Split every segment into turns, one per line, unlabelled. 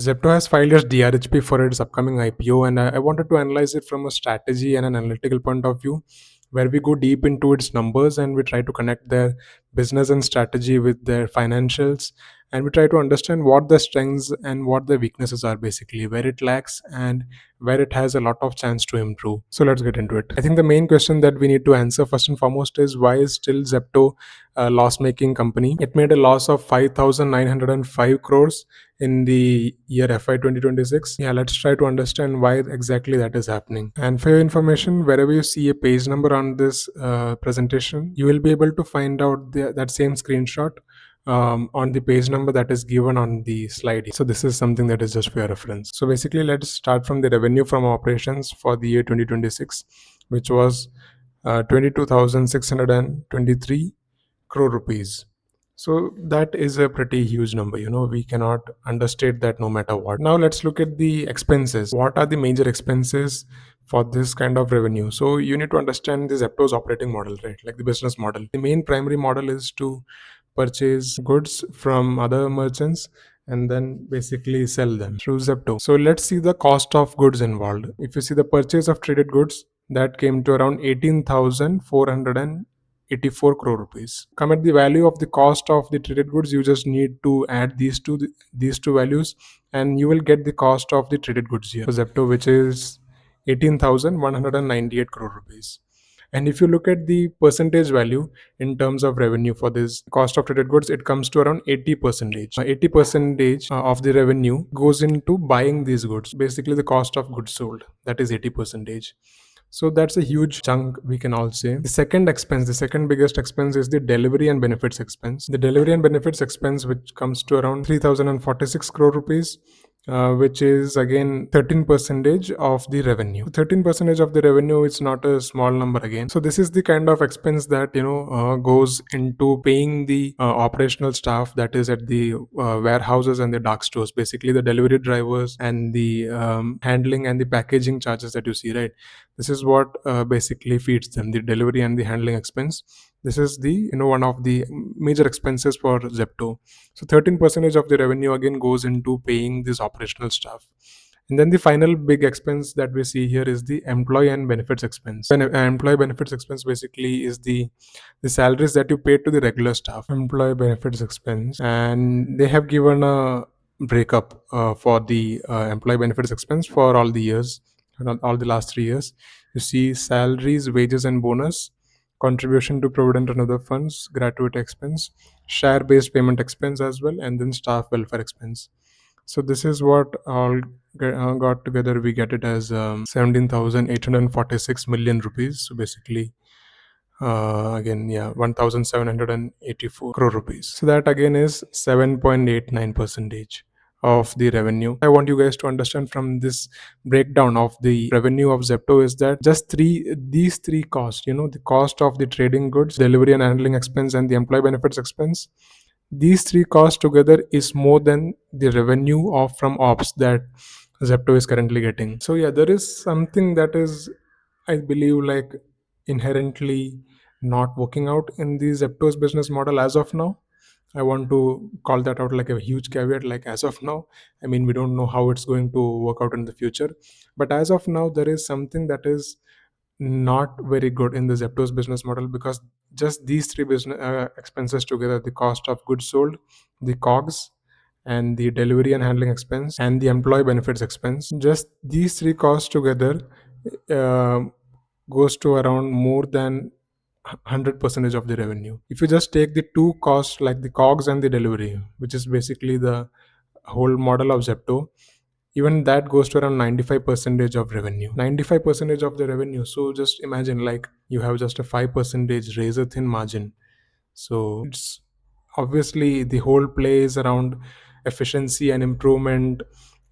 Zepto has filed its DRHP for its upcoming IPO, and I wanted to analyze it from a strategy and an analytical point of view, where we go deep into its numbers and we try to connect their business and strategy with their financials, and we try to understand what the strengths and what the weaknesses are, basically where it lacks and where it has a lot of chance to improve. So let's get into it. I think the main question that we need to answer first and foremost is, why is still Zepto a loss-making company? It made a loss of 5,905 crores in the year FY 2026. Yeah, let's try to understand why exactly that is happening. And for your information, wherever you see a page number on this presentation, you will be able to find out that same screenshot on the page number that is given on the slide. So this is something that is just for your reference. So basically, let's start from the revenue from operations for the year 2026, which was 22,623 crore rupees. So that is a pretty huge number. We cannot understate that no matter what. Now let's look at the expenses. What are the major expenses for this kind of revenue? So you need to understand the Zepto's operating model, right? Like the business model. The main primary model is to purchase goods from other merchants and then basically sell them through Zepto. So let's see the cost of goods involved. If you see the purchase of traded goods, that came to around 18,484 crore rupees. Come at the value of the cost of the traded goods, you just need to add these two values, and you will get the cost of the traded goods here for Zepto, which is 18,198 crore rupees. And if you look at the percentage value in terms of revenue for this cost of traded goods, it comes to around 80%. 80% of the revenue goes into buying these goods. Basically, the cost of goods sold, that is 80%. So that's a huge chunk, we can all say. The second biggest expense is the delivery and benefits expense. The delivery and benefits expense, which comes to around 3,046 crore rupees, which is again 13% of the revenue. 13% of the revenue is not a small number again. So this is the kind of expense that goes into paying the operational staff that is at the warehouses and the dark stores. Basically, the delivery drivers and the handling and the packaging charges that you see, right? This is what basically feeds them, the delivery and the handling expense. This is the one of the major expenses for Zepto. So 13% of the revenue again goes into paying this operational staff. And then the final big expense that we see here is the employee and benefits expense. And employee benefits expense basically is the salaries that you pay to the regular staff. Employee benefits expense, and they have given a breakup for the employee benefits expense for all the years, all the last 3 years. You see salaries, wages and bonus, contribution to provident and other funds, gratuity expense, share based payment expense as well, and then staff welfare expense. So this is what all got together. We get it as 17,846 million rupees. So basically, again, yeah, 1,784 crore rupees. So that again is 7.89% of the revenue. I want you guys to understand from this breakdown of the revenue of Zepto is that just these three costs, the cost of the trading goods, delivery and handling expense, and the employee benefits expense, these three costs together is more than the revenue of from ops that Zepto is currently getting. So yeah, there is something that is, I believe, like inherently not working out in the Zepto's business model as of now. I want to call that out like a huge caveat, like as of now. I mean, we don't know how it's going to work out in the future. But as of now, there is something that is not very good in the Zepto's business model, because just these three business expenses together, the cost of goods sold, the COGS, and the delivery and handling expense, and the employee benefits expense, just these three costs together uh, goes to around more than 100% of the revenue. If you just take the two costs, like the COGS and the delivery, which is basically the whole model of Zepto, even that goes to around 95% of revenue. 95% of the revenue. So just imagine, like, you have just a 5% razor thin margin. So it's obviously the whole play is around efficiency and improvement.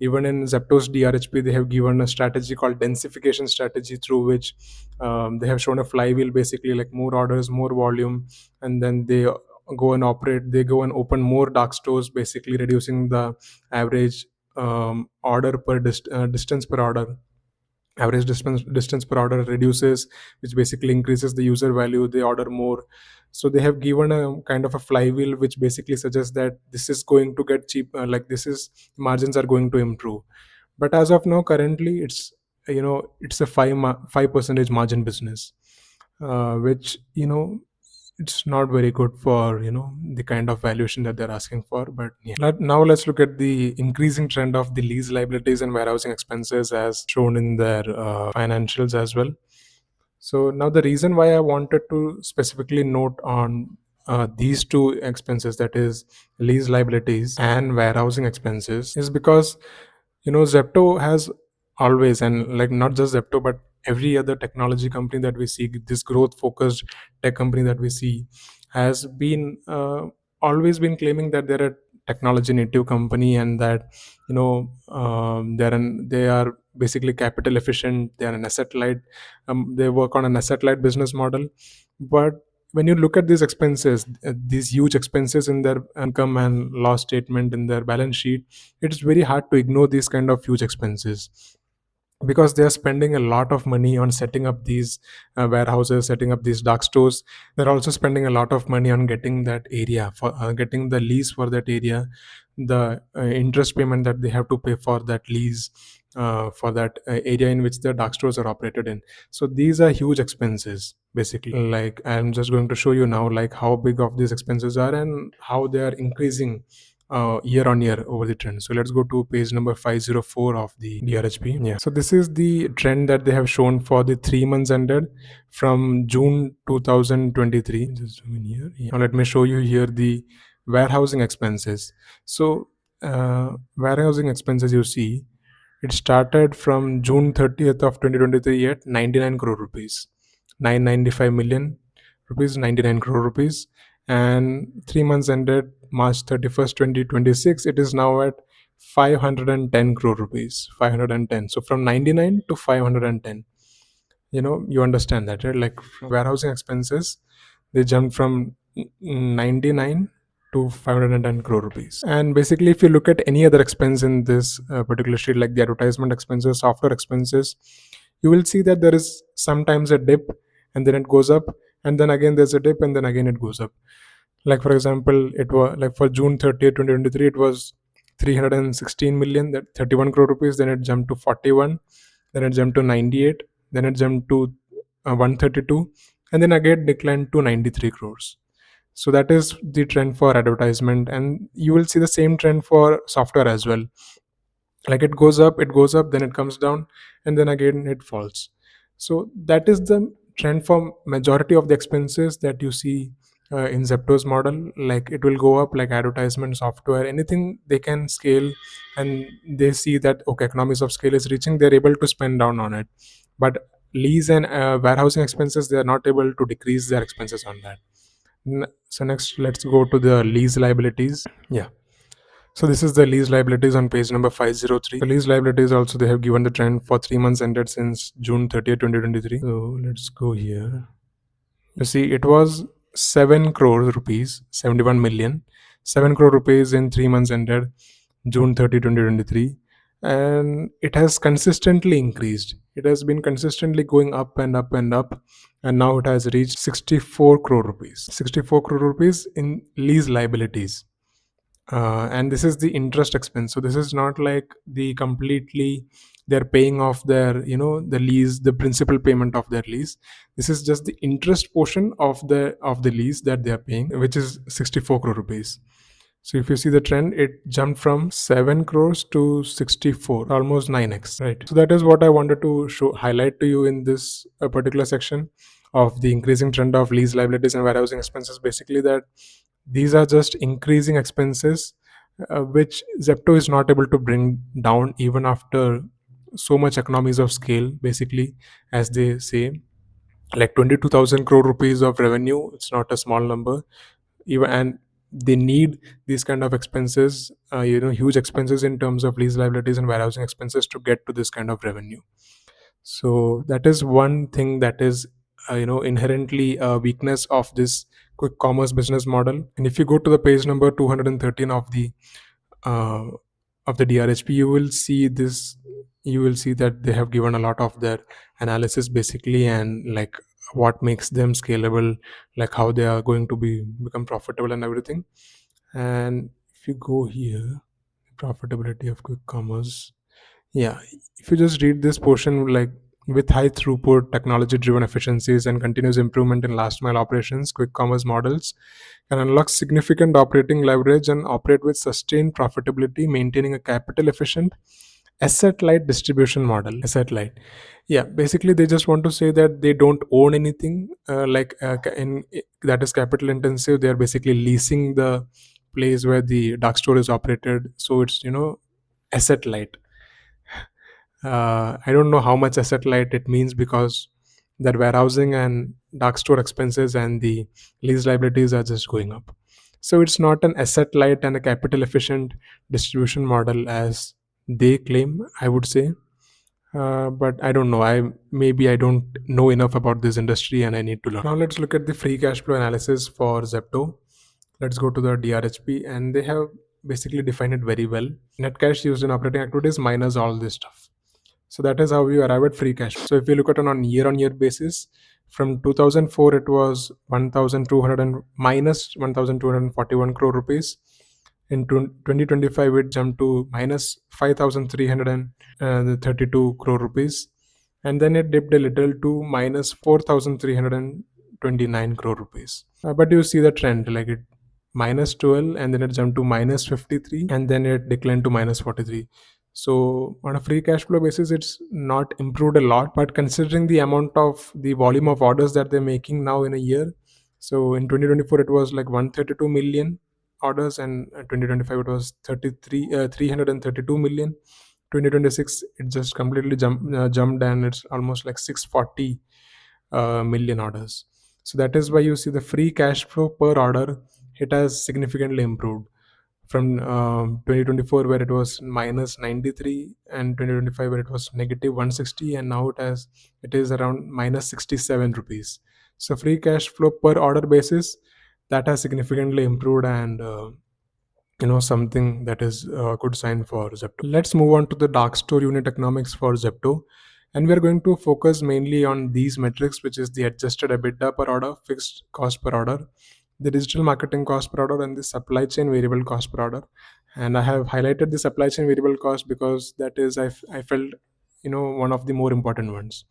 Even in Zepto's DRHP, they have given a strategy called densification strategy, through which they have shown a flywheel, basically like more orders, more volume, and then they go and open more dark stores, basically reducing the average order per distance per order. Average distance per order reduces, which basically increases the user value. They order more. So they have given a kind of a flywheel, which basically suggests that this is going to get cheap, like this is margins are going to improve. But as of now, currently it's, it's a 5 percentage margin business, which, it's not very good for, the kind of valuation that they're asking for. But yeah. Now let's look at the increasing trend of the lease liabilities and warehousing expenses as shown in their financials as well. So now the reason why I wanted to specifically note on these two expenses, that is lease liabilities and warehousing expenses, is because, Zepto has always, and like not just Zepto, but every other technology company that we see, this growth focused tech company that we see, has been always been claiming that they're a technology native company, and that, they are basically capital efficient. They are an asset light, they work on an asset light business model. But when you look at these expenses, these huge expenses in their income and loss statement in their balance sheet, it's very hard to ignore these kind of huge expenses, because they are spending a lot of money on setting up these warehouses, setting up these dark stores. They're also spending a lot of money on getting that area, for getting the lease for that area, the interest payment that they have to pay for that lease, for that area in which the dark stores are operated in. So these are huge expenses basically. Like, I'm just going to show you now, like how big of these expenses are and how they are increasing year on year over the trend. So let's go to page number 504 of the DRHP. Yeah. So this is the trend that they have shown for the 3 months ended from June 2023. Just zoom in here. Yeah. Now let me show you here the warehousing expenses. So warehousing expenses, you see, it started from June 30th of 2023 at 99 crore rupees, 995 million rupees, 99 crore rupees. And 3 months ended March 31st, 2026, it is now at 510 crore rupees, 510. So from 99 to 510. You understand that, right? Like warehousing expenses, they jumped from 99 to 510 crore rupees. And basically, if you look at any other expense in this particular sheet, like the advertisement expenses, software expenses, you will see that there is sometimes a dip, and then it goes up, and then again there's a dip, and then again it goes up. Like for example, it was like for June 30th, 2023, it was 316 million, that 31 crore rupees. Then it jumped to 41, then it jumped to 98, then it jumped to 132, and then again declined to 93 crores. So that is the trend for advertisement, and you will see the same trend for software as well. Like it goes up, it goes up, then it comes down, and then again it falls. So that is the trend for majority of the expenses that you see in Zepto's model. Like it will go up, like advertisement, software, anything they can scale, and they see that okay, economies of scale is reaching, they're able to spend down on it. But lease and warehousing expenses, they are not able to decrease their expenses on that. So next, let's go to the lease liabilities. Yeah. So this is the lease liabilities on page number 503. The lease liabilities also, they have given the trend for 3 months ended since June 30th, 2023. So let's go here. You see, it was 7 crore rupees, 71 million, 7 crore rupees in 3 months ended June 30, 2023. And it has consistently increased. It has been consistently going up and up and up. And now it has reached 64 crore rupees. 64 crore rupees in lease liabilities. And this is the interest expense. So this is not like the completely they're paying off their, the lease, the principal payment of their lease. This is just the interest portion of the lease that they are paying, which is 64 crore rupees. So if you see the trend, it jumped from 7 crores to 64, almost 9x, right? So that is what I wanted to highlight to you in this particular section of the increasing trend of lease liabilities and warehousing expenses. Basically, that these are just increasing expenses, which Zepto is not able to bring down even after so much economies of scale, basically, as they say. Like 22,000 crore rupees of revenue, it's not a small number. Even, and they need these kind of expenses, huge expenses in terms of lease liabilities and warehousing expenses to get to this kind of revenue. So that is one thing that is inherently a weakness of this quick commerce business model. And if you go to the page number 213 uh, of the DRHP, you will see this you will see that they have given a lot of their analysis basically, and like what makes them scalable, like how they are going to become profitable and everything. And if you go here, profitability of quick commerce, yeah, if you just read this portion, like with high throughput, technology driven efficiencies, and continuous improvement in last mile operations, quick commerce models can unlock significant operating leverage and operate with sustained profitability, maintaining a capital efficient, asset light distribution model. Asset light. Yeah, basically, they just want to say that they don't own anything, that is capital intensive. They are basically leasing the place where the dark store is operated. So it's, asset light. I don't know how much asset light it means, because that warehousing and dark store expenses and the lease liabilities are just going up. So it's not an asset light and a capital efficient distribution model as they claim, I would say. But I don't know. I don't know enough about this industry, and I need to learn. Now let's look at the free cash flow analysis for Zepto. Let's go to the DRHP, and they have basically defined it very well. Net cash used in operating activities minus all this stuff. So that is how you arrive at free cash flow. So if you look at it on year-on-year basis, from 2004 it was 1,200 and minus 1,241 crore rupees. In 2025 it jumped to minus 5,332 crore rupees, and then it dipped a little to minus 4,329 crore rupees. But you see the trend, like it minus 12, and then it jumped to minus 53, and then it declined to minus 43. So on a free cash flow basis, it's not improved a lot. But considering the amount of the volume of orders that they're making now in a year, so in 2024 it was like 132 million orders, and 2025 it was 332 million. 2026 it just completely jumped, and it's almost like 640 million orders. So that is why you see the free cash flow per order, it has significantly improved from 2024 where it was minus 93, and 2025 where it was negative 160, and now it is around minus 67 rupees. So free cash flow per order basis, that has significantly improved, and something that is a good sign for Zepto. Let's move on to the dark store unit economics for Zepto, and we are going to focus mainly on these metrics, which is the adjusted EBITDA per order, fixed cost per order, the digital marketing cost per order, and the supply chain variable cost per order. And I have highlighted the supply chain variable cost because that is, I felt, one of the more important ones.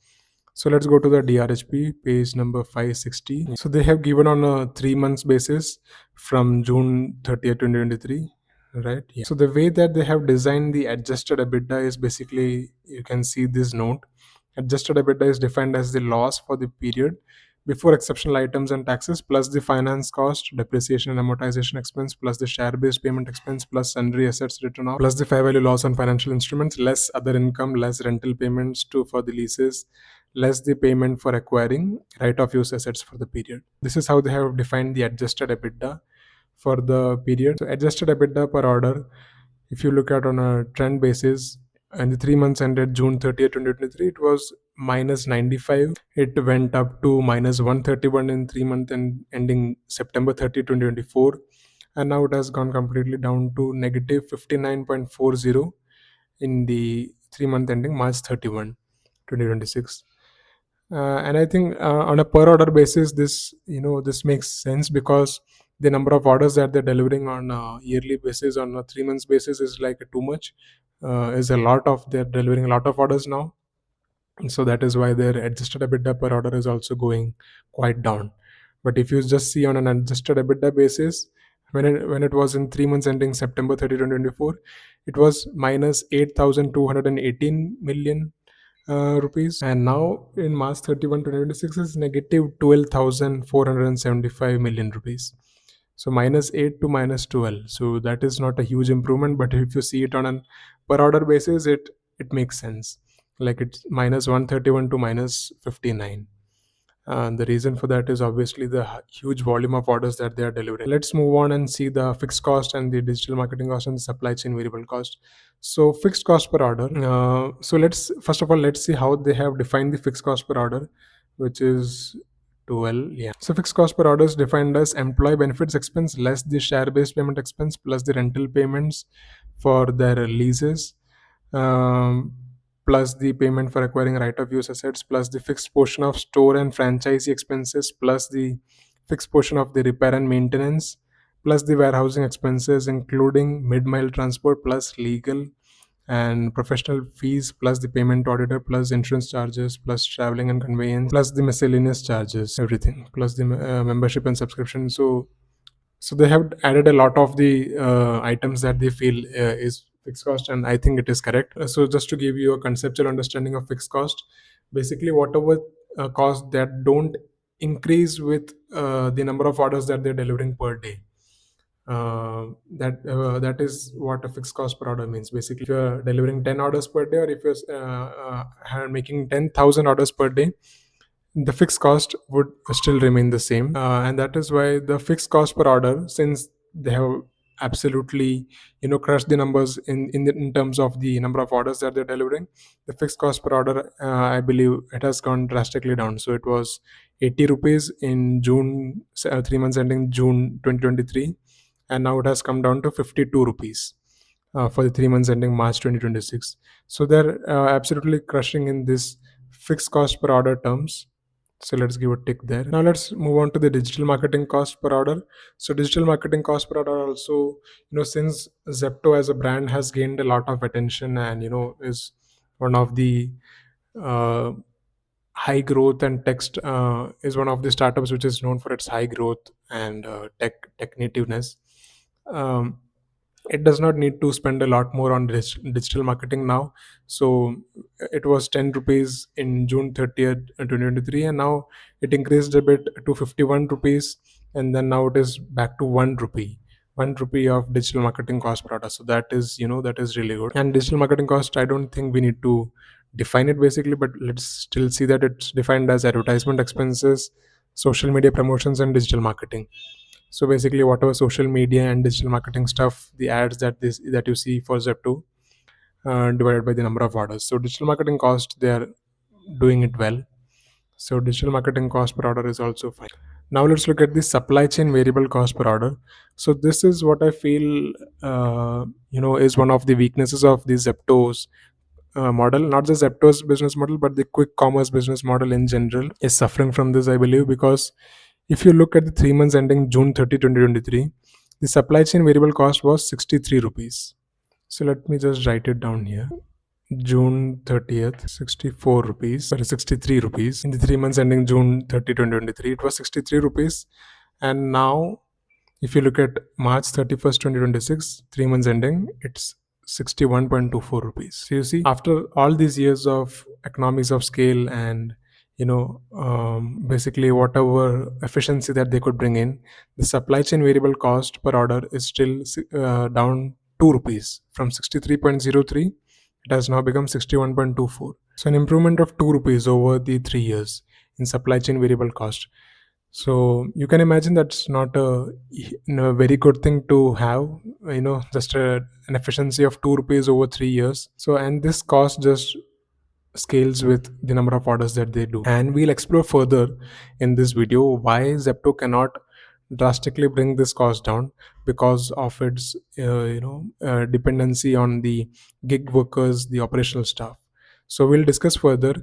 So let's go to the DRHP, page number 560. So they have given on a 3 months basis from June 30th, 2023, right? Yeah. So the way that they have designed the adjusted EBITDA is basically, you can see this note. Adjusted EBITDA is defined as the loss for the period before exceptional items and taxes, plus the finance cost, depreciation and amortization expense, plus the share-based payment expense, plus sundry assets written off, plus the fair value loss on financial instruments, less other income, less rental payments for the leases, less the payment for acquiring right of use assets for the period. This is how they have defined the adjusted EBITDA for the period. So adjusted EBITDA per order, if you look at on a trend basis, and the 3 months ended June 30th, 2023, it was minus 95. It went up to minus 131 in 3 month and ending September 30, 2024. And now it has gone completely down to negative 59.40 in the 3 month ending March 31, 2026. And I think on a per order basis, this makes sense, because the number of orders that they're delivering on a yearly basis, on a 3 months basis, is like too much. Is a lot of They're delivering a lot of orders now, and so that is why their adjusted EBITDA per order is also going quite down. But if you just see on an adjusted EBITDA basis, when it was in 3 months ending September 30, 2024, it was minus 8,218 million rupees, and now in March 31, 2026 is negative 12,475 million rupees. So minus 8 to minus 12. So that is not a huge improvement, but if you see it on an per order basis, it makes sense. Like it's minus 131 to minus 59. And the reason for that is obviously the huge volume of orders that they are delivering. Let's move on and see the fixed cost and the digital marketing cost and the supply chain variable cost. So fixed cost per order. So let's see how they have defined the fixed cost per order, which is 12. Yeah. So fixed cost per order is defined as employee benefits expense less the share-based payment expense plus the rental payments for their leases. Um, plus the payment for acquiring right of use assets, plus the fixed portion of store and franchisee expenses, plus the fixed portion of the repair and maintenance, plus the warehousing expenses, including mid-mile transport, plus legal and professional fees, plus the payment to auditor, plus insurance charges, plus traveling and conveyance, plus the miscellaneous charges, everything, plus the membership and subscription. So they have added a lot of the items that they feel is fixed cost, and I think it is correct. So just to give you a conceptual understanding of fixed cost, basically whatever costs that don't increase with the number of orders that they're delivering per day, that is what a fixed cost per order means. Basically, if you're delivering 10 orders per day, or if you're making 10,000 orders per day, the fixed cost would still remain the same. And that is why the fixed cost per order, since they have absolutely crushed the numbers in terms of the number of orders that they're delivering, the fixed cost per order, I believe it has gone drastically down. So it was 80 rupees in June, 3 months ending June 2023, and now it has come down to 52 rupees for the 3 months ending March 2026. So they're absolutely crushing in this fixed cost per order terms. So let's give a tick there. Now let's move on to the digital marketing cost per order. So digital marketing cost per order also, since Zepto as a brand has gained a lot of attention, and is one of the uh, high growth, and text is one of the startups which is known for its high growth and tech nativeness. Um, it does not need to spend a lot more on digital marketing now. So it was 10 rupees in June 30th 2023, and now it increased a bit to 51 rupees, and then now it is back to 1 rupee of digital marketing cost per order. So that is really good. And digital marketing cost, I don't think we need to define it basically, but let's still see that it's defined as advertisement expenses, social media promotions, and digital marketing. So basically, whatever social media and digital marketing stuff, the ads that you see for Zepto, divided by the number of orders. So digital marketing cost, they are doing it well. So digital marketing cost per order is also fine. Now let's look at the supply chain variable cost per order. So this is what I feel, is one of the weaknesses of the Zepto's model. Not just Zepto's business model, but the quick commerce business model in general is suffering from this, I believe, because if you look at the 3 months ending June 30, 2023, the supply chain variable cost was 63 rupees. So let me just write it down here. June 30th, 64 rupees, sorry, 63 rupees. In the 3 months ending June 30, 2023, it was 63 rupees. And now, if you look at March 31st, 2026, 3 months ending, it's 61.24 rupees. So you see, after all these years of economies of scale and basically whatever efficiency that they could bring in, the supply chain variable cost per order is still down 2 rupees from 63.03. It has now become 61.24. So an improvement of 2 rupees over the 3 years in supply chain variable cost. So you can imagine that's not a very good thing to have, just an efficiency of 2 rupees over 3 years. So, and this cost just scales with the number of orders that they do. And we'll explore further in this video why Zepto cannot drastically bring this cost down because of its dependency on the gig workers, the operational staff. So we'll discuss further,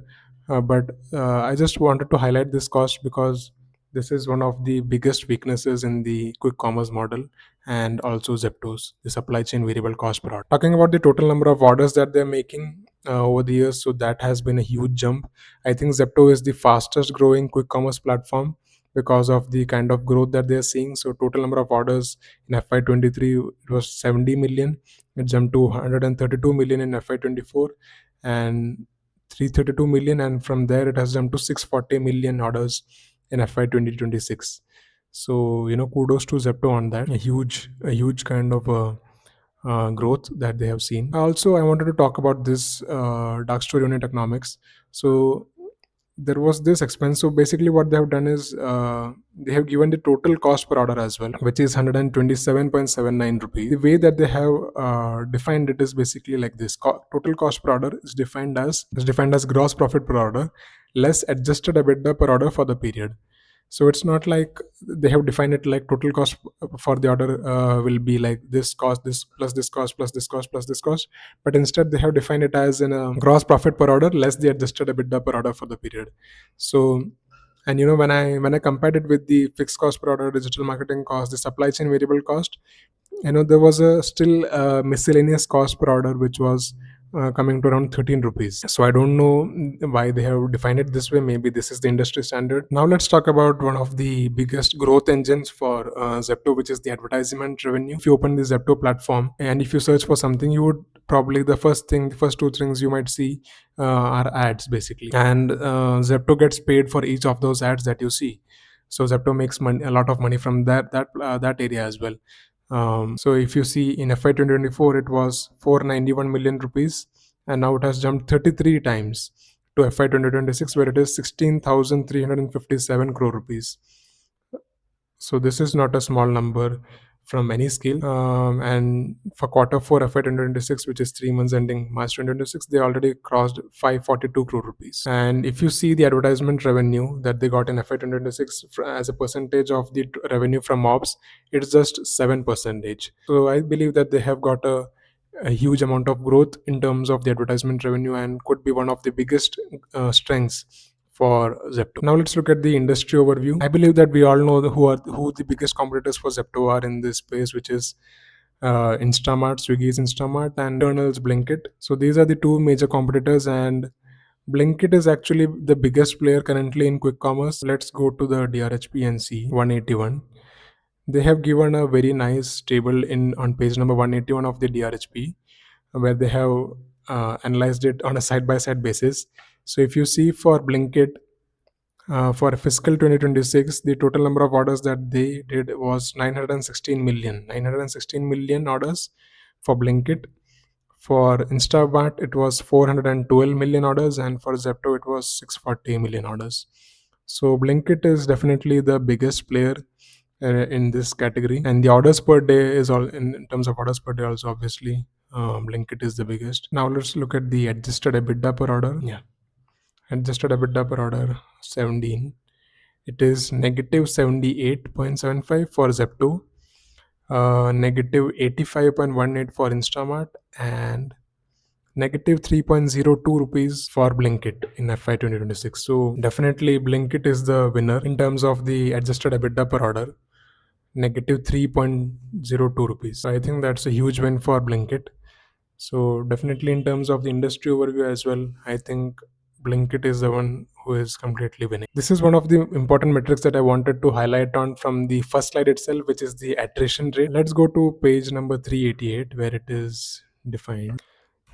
but I just wanted to highlight this cost because this is one of the biggest weaknesses in the quick commerce model, and also Zepto's, the supply chain variable cost per order. Talking about the total number of orders that they're making over the years, so that has been a huge jump. I think Zepto is the fastest growing quick commerce platform because of the kind of growth that they're seeing. So total number of orders in FY23, it was 70 million. It jumped to 132 million in FY24 and 332 million, and from there it has jumped to 640 million orders in FY 2026. So kudos to Zepto on that. A huge kind of growth that they have seen. Also, I wanted to talk about this dark store unit economics. So there was this expense. So basically, what they have done is they have given the total cost per order as well, which is 127.79 rupees. The way that they have defined it is basically like this: total cost per order is defined as gross profit per order less adjusted EBITDA per order for the period. So it's not like they have defined it like total cost for the order will be like this cost, this plus this cost plus this cost plus this cost, but instead they have defined it as in a gross profit per order less the adjusted EBITDA per order for the period. So, and when I compared it with the fixed cost per order, digital marketing cost, the supply chain variable cost, there was a still miscellaneous cost per order which was coming to around 13 rupees. So I don't know why they have defined it this way. Maybe this is the industry standard. Now let's talk about one of the biggest growth engines for Zepto, which is the advertisement revenue. If you open the Zepto platform and if you search for something, you would probably the first two things you might see are ads basically, and Zepto gets paid for each of those ads that you see. So Zepto makes money, a lot of money from that area as well. So if you see in FY 2024, it was 491 million rupees, and now it has jumped 33 times to FY 2026, where it is 16,357 crore rupees. So this is not a small number from any scale. And for quarter four FY 2026, which is 3 months ending March 2026, they already crossed 542 crore rupees. And if you see the advertisement revenue that they got in FY 2026 as a percentage of the revenue from ops, it's just 7%. So I believe that they have got a huge amount of growth in terms of the advertisement revenue and could be one of the biggest strengths for Zepto. Now let's look at the industry overview. I believe that we all know who the biggest competitors for Zepto are in this space, which is Instamart, Swiggy's Instamart, and Eternal's Blinkit. So these are the two major competitors, and Blinkit is actually the biggest player currently in quick commerce. Let's go to the DRHP and see 181. They have given a very nice table in on page number 181 of the DRHP, where they have analyzed it on a side by side basis. So if you see for Blinkit, for fiscal 2026, the total number of orders that they did was 916 million orders for Blinkit. For Instamart, it was 412 million orders, and for Zepto, it was 640 million orders. So Blinkit is definitely the biggest player in this category, and the orders per day is all in terms of orders per day. Also, obviously, Blinkit is the biggest. Now let's look at the adjusted EBITDA per order. Yeah, adjusted EBITDA per order 17. It is negative 78.75 for Zepto, negative 85.18 for Instamart, and negative 3.02 rupees for Blinkit in FY 2026. So definitely Blinkit is the winner in terms of the adjusted EBITDA per order, negative 3.02 rupees. So I think that's a huge win for Blinkit. So definitely in terms of the industry overview as well, I think Blinkit is the one who is completely winning. This is one of the important metrics that I wanted to highlight on from the first slide itself, which is the attrition rate. Let's go to page number 388 where it is defined.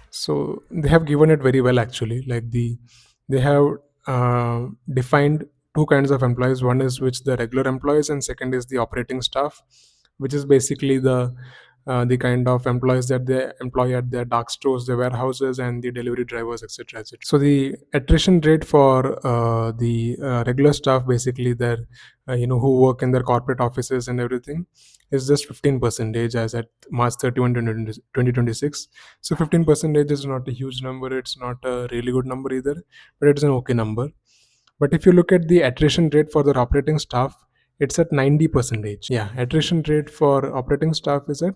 So they have given it very well actually. They have defined two kinds of employees. One is which the regular employees, and second is the operating staff, which is basically the kind of employees that they employ at their dark stores, their warehouses, and the delivery drivers, etc., etc. So the attrition rate for the regular staff, basically their who work in their corporate offices and everything, is just 15% as at March 31, 2026. So 15% is not a huge number. It's not a really good number either, but it's an okay number. But if you look at the attrition rate for their operating staff, it's at 90%. Yeah, attrition rate for operating staff is at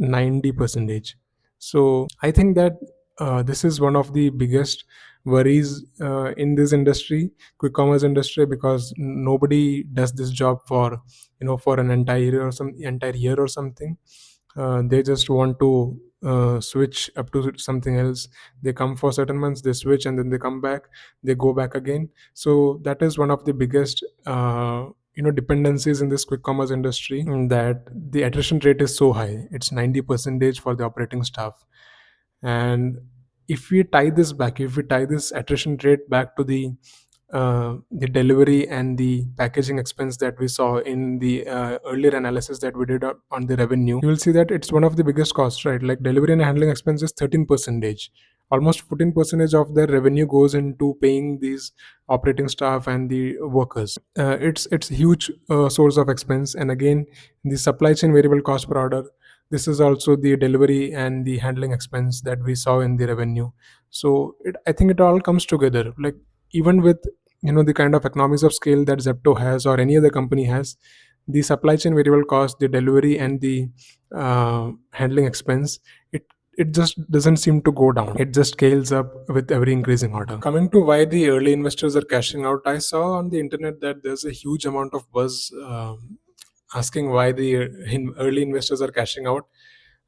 90%. So I think that this is one of the biggest worries in this industry, quick commerce industry, because nobody does this job for for an entire year or something. They just want to switch up to something else. They come for certain months, they switch, and then they come back, they go back again. So that is one of the biggest dependencies in this quick commerce industry, that the attrition rate is so high. It's 90% for the operating staff. And if we tie this attrition rate back to the delivery and the packaging expense that we saw in the earlier analysis that we did on the revenue, you will see that it's one of the biggest costs, right? Like delivery and handling expense is 13%. Almost 14% of their revenue goes into paying these operating staff and the workers. It's a huge source of expense. And again, the supply chain variable cost per order, this is also the delivery and the handling expense that we saw in the revenue. So I think it all comes together. Like even with the kind of economies of scale that Zepto has or any other company has, the supply chain variable cost, the delivery, and the handling expense, it just doesn't seem to go down. It just scales up with every increasing order. Coming to why the early investors are cashing out, I saw on the internet that there's a huge amount of buzz asking why the early investors are cashing out.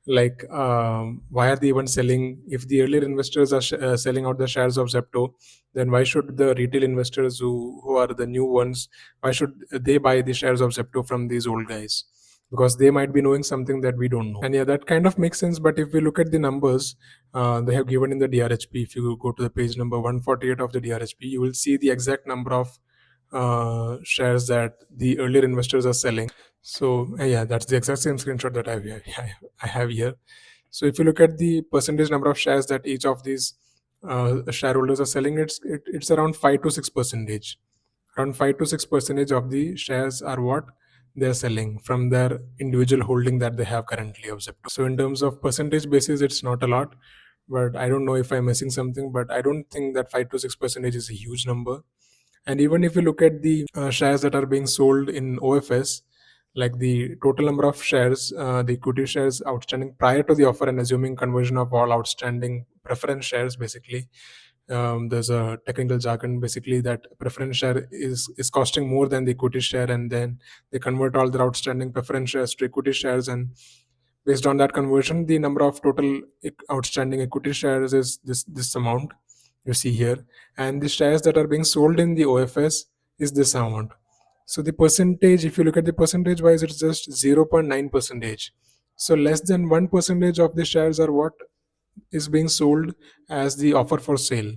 Like, why are they even selling? If the earlier investors are selling out the shares of Zepto, then why should the retail investors who are the new ones, why should they buy the shares of Zepto from these old guys? Because they might be knowing something that we don't know. And yeah, that kind of makes sense. But if we look at the numbers they have given in the DRHP, if you go to the page number 148 of the DRHP, you will see the exact number of shares that the earlier investors are selling. So yeah, that's the exact same screenshot that I have here. So if you look at the percentage number of shares that each of these shareholders are selling, it's around 5 to 6 percentage. Around 5 to 6 percentage of the shares are what they're selling from their individual holding that they have currently of Zepto. So in terms of percentage basis, it's not a lot, but I don't know if I'm missing something. But I don't think that 5 to 6 percentage is a huge number. And even if you look at the shares that are being sold in OFS, like the total number of shares, the equity shares outstanding prior to the offer and assuming conversion of all outstanding preference shares, basically, there's a technical jargon basically that preference share is costing more than the equity share, and then they convert all their outstanding preference shares to equity shares, and based on that conversion, the number of total outstanding equity shares is this amount you see here, and the shares that are being sold in the OFS is this amount. So the percentage, if you look at the percentage wise, it's just 0.9 percentage. So less than 1 percentage of the shares are what is being sold as the offer for sale,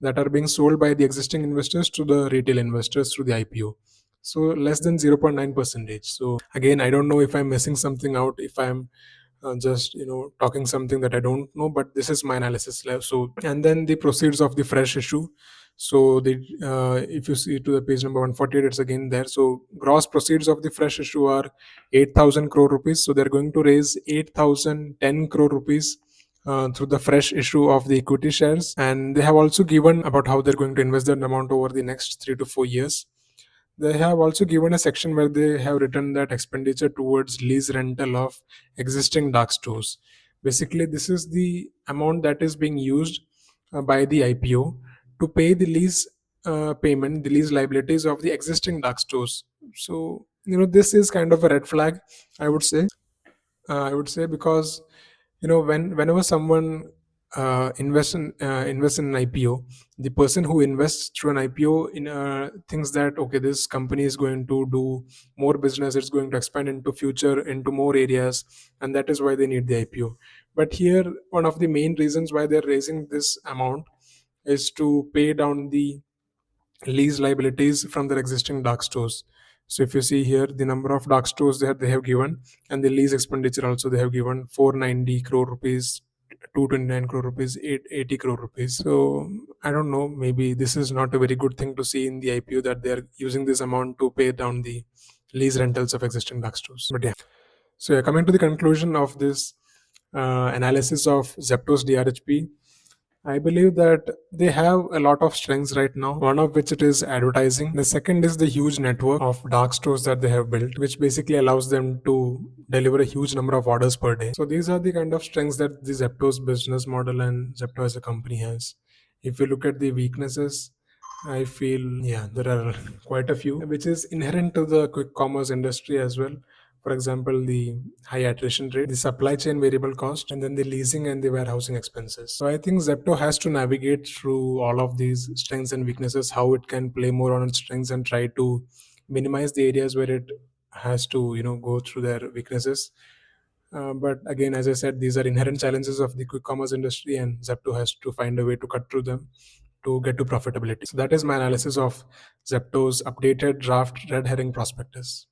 that are being sold by the existing investors to the retail investors through the IPO. So less than 0.9 percentage. So again, I don't know if I'm missing something out, if I'm just talking something that I don't know, but this is my analysis lab. So, and then the proceeds of the fresh issue. So the if you see to the page number 148, it's again there. So gross proceeds of the fresh issue are 8,000 crore rupees. So they're going to raise 8,010 crore rupees through the fresh issue of the equity shares, and they have also given about how they're going to invest that amount over the next 3 to 4 years. They have also given a section where they have written that expenditure towards lease rental of existing dark stores. Basically, this is the amount that is being used by the IPO to pay the lease payment, the lease liabilities of the existing dark stores. So, this is kind of a red flag, I would say. Because whenever someone invests in an IPO, the person who invests through an IPO thinks that okay, this company is going to do more business, it's going to expand into future into more areas, and that is why they need the IPO. But here, one of the main reasons why they're raising this amount is to pay down the lease liabilities from their existing dark stores. So if you see here, the number of dark stores that they have given and the lease expenditure also they have given 490 crore rupees, 229 crore rupees, 880 crore rupees. So I don't know, maybe this is not a very good thing to see in the IPO that they are using this amount to pay down the lease rentals of existing dark stores. But yeah, so yeah, coming to the conclusion of this analysis of Zepto's DRHP, I believe that they have a lot of strengths right now, one of which it is advertising. The second is the huge network of dark stores that they have built, which basically allows them to deliver a huge number of orders per day. So these are the kind of strengths that the Zepto's business model and Zepto as a company has. If you look at the weaknesses, I feel, yeah, there are quite a few, which is inherent to the quick commerce industry as well. For example, the high attrition rate, the supply chain variable cost, and then the leasing and the warehousing expenses. So I think Zepto has to navigate through all of these strengths and weaknesses, how it can play more on its strengths and try to minimize the areas where it has to, go through their weaknesses. But again, as I said, these are inherent challenges of the quick commerce industry, and Zepto has to find a way to cut through them to get to profitability. So that is my analysis of Zepto's updated draft red herring prospectus.